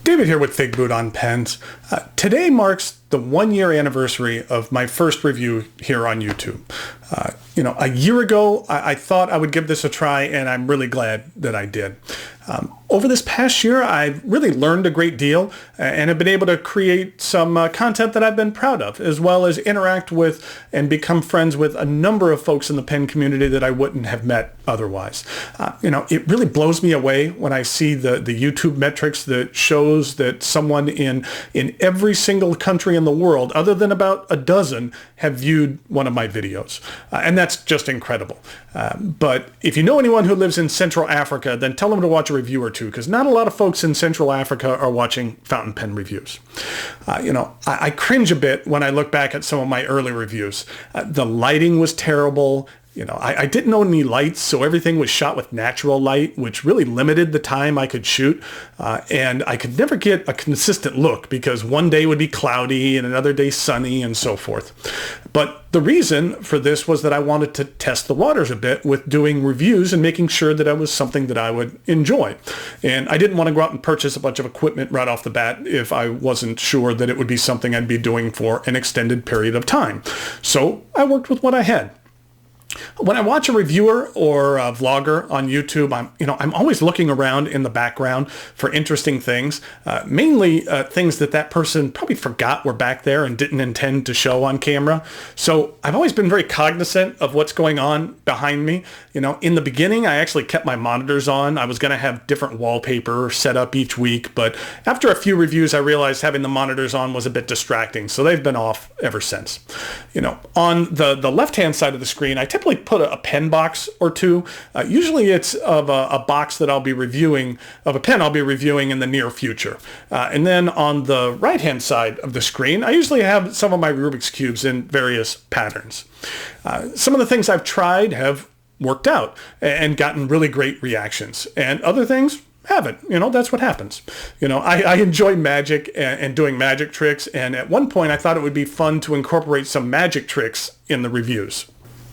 David here with Fig Boot on Pens. Today marks the 1-year anniversary of my first review here on YouTube. A year ago, I thought I would give this a try, and I'm really glad that I did. Over this past year, I've really learned a great deal and have been able to create some content that I've been proud of, as well as interact with and become friends with a number of folks in the pen community that I wouldn't have met otherwise. It really blows me away when I see the YouTube metrics that shows that someone in every single country in the world, other than about a dozen, have viewed one of my videos. And that's just incredible. But if you know anyone who lives in Central Africa, then tell them to watch a review or two, because not a lot of folks in Central Africa are watching fountain pen reviews. I cringe a bit when I look back at some of my early reviews. The lighting was terrible. I didn't own any lights, so everything was shot with natural light, which really limited the time I could shoot. And I could never get a consistent look because one day would be cloudy and another day sunny and so forth. But the reason for this was that I wanted to test the waters a bit with doing reviews and making sure that it was something that I would enjoy. And I didn't want to go out and purchase a bunch of equipment right off the bat if I wasn't sure that it would be something I'd be doing for an extended period of time. So I worked with what I had. When I watch a reviewer or a vlogger on YouTube, I'm always looking around in the background for interesting things, mainly things that person probably forgot were back there and didn't intend to show on camera. So I've always been very cognizant of what's going on behind me. In the beginning, I actually kept my monitors on. I was going to have different wallpaper set up each week, but after a few reviews, I realized having the monitors on was a bit distracting, so they've been off ever since. On the left-hand side of the screen, I typically put a pen box or two. Usually it's of a box that I'll be reviewing, of a pen I'll be reviewing in the near future. And then on the right-hand side of the screen, I usually have some of my Rubik's Cubes in various patterns. Some of the things I've tried have worked out and gotten really great reactions, and other things haven't. That's what happens. I enjoy magic and doing magic tricks, and at one point I thought it would be fun to incorporate some magic tricks in the reviews.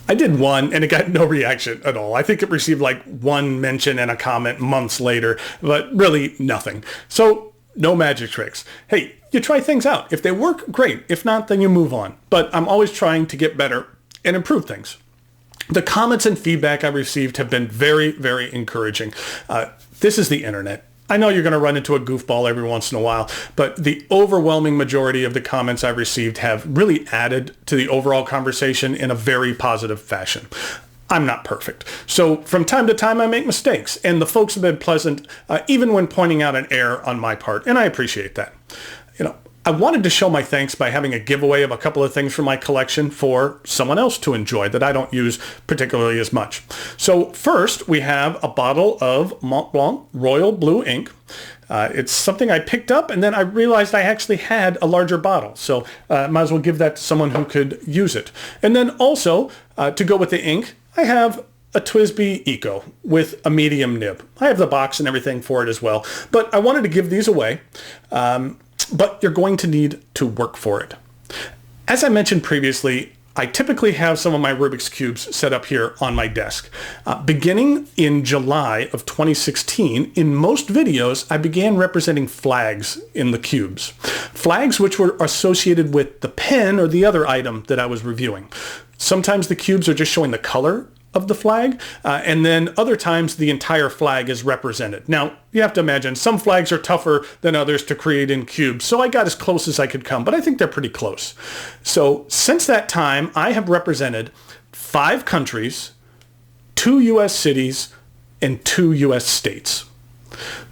I did one and it got no reaction at all. I think it received like one mention and a comment months later, but really nothing. So no magic tricks. Hey, you try things out. If they work, great. If not, then you move on. But I'm always trying to get better and improve things. The comments and feedback I've received have been very, very encouraging. This is the internet. I know you're going to run into a goofball every once in a while, but the overwhelming majority of the comments I've received have really added to the overall conversation in a very positive fashion. I'm not perfect. So from time to time, I make mistakes, and the folks have been pleasant, even when pointing out an error on my part, and I appreciate that. I wanted to show my thanks by having a giveaway of a couple of things from my collection for someone else to enjoy that I don't use particularly as much. So first, we have a bottle of Montblanc Royal Blue ink. It's something I picked up, and then I realized I actually had a larger bottle. So might as well give that to someone who could use it. And then also, to go with the ink, I have a TWSBI Eco with a medium nib. I have the box and everything for it as well. But I wanted to give these away. But you're going to need to work for it. As I mentioned previously, I typically have some of my Rubik's Cubes set up here on my desk. Beginning in July of 2016, in most videos, I began representing flags in the cubes. Flags which were associated with the pen or the other item that I was reviewing. Sometimes the cubes are just showing the color of the flag, and then other times the entire flag is represented. Now, you have to imagine some flags are tougher than others to create in cubes, so I got as close as I could come, but I think they're pretty close. So since that time, I have represented 5 countries, 2 U.S. cities, and 2 U.S. states.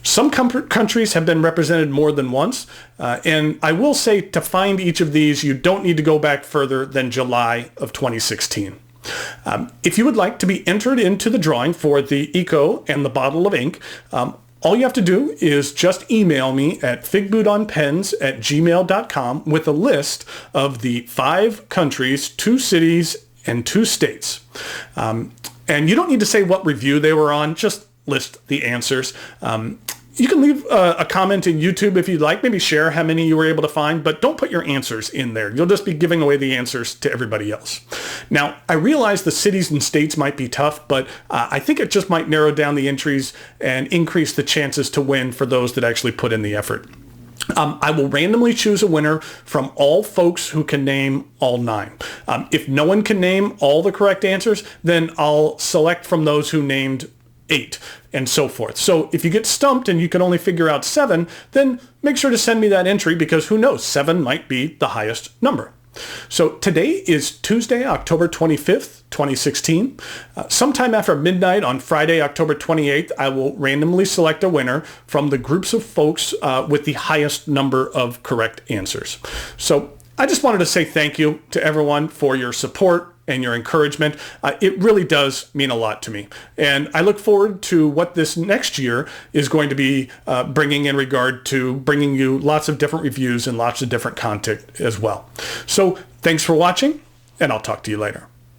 Some countries have been represented more than once, and I will say to find each of these, you don't need to go back further than July of 2016. If you would like to be entered into the drawing for the Eco and the bottle of ink, all you have to do is just email me at figbootonpens@gmail.com with a list of the 5 countries, 2 cities, and 2 states. And you don't need to say what review they were on, just list the answers. You can leave a comment in YouTube if you'd like, maybe share how many you were able to find, but don't put your answers in there. You'll just be giving away the answers to everybody else. Now, I realize the cities and states might be tough, but I think it just might narrow down the entries and increase the chances to win for those that actually put in the effort. I will randomly choose a winner from all folks who can name all 9. If no one can name all the correct answers, then I'll select from those who named 8 and so forth. So if you get stumped and you can only figure out 7, then make sure to send me that entry, because who knows, 7 might be the highest number. So today is Tuesday, October 25th, 2016. Sometime after midnight on Friday, October 28th, I will randomly select a winner from the groups of folks with the highest number of correct answers. So I just wanted to say thank you to everyone for your support and your encouragement. It really does mean a lot to me. And I look forward to what this next year is going to be bringing in regard to bringing you lots of different reviews and lots of different content as well. So thanks for watching, and I'll talk to you later.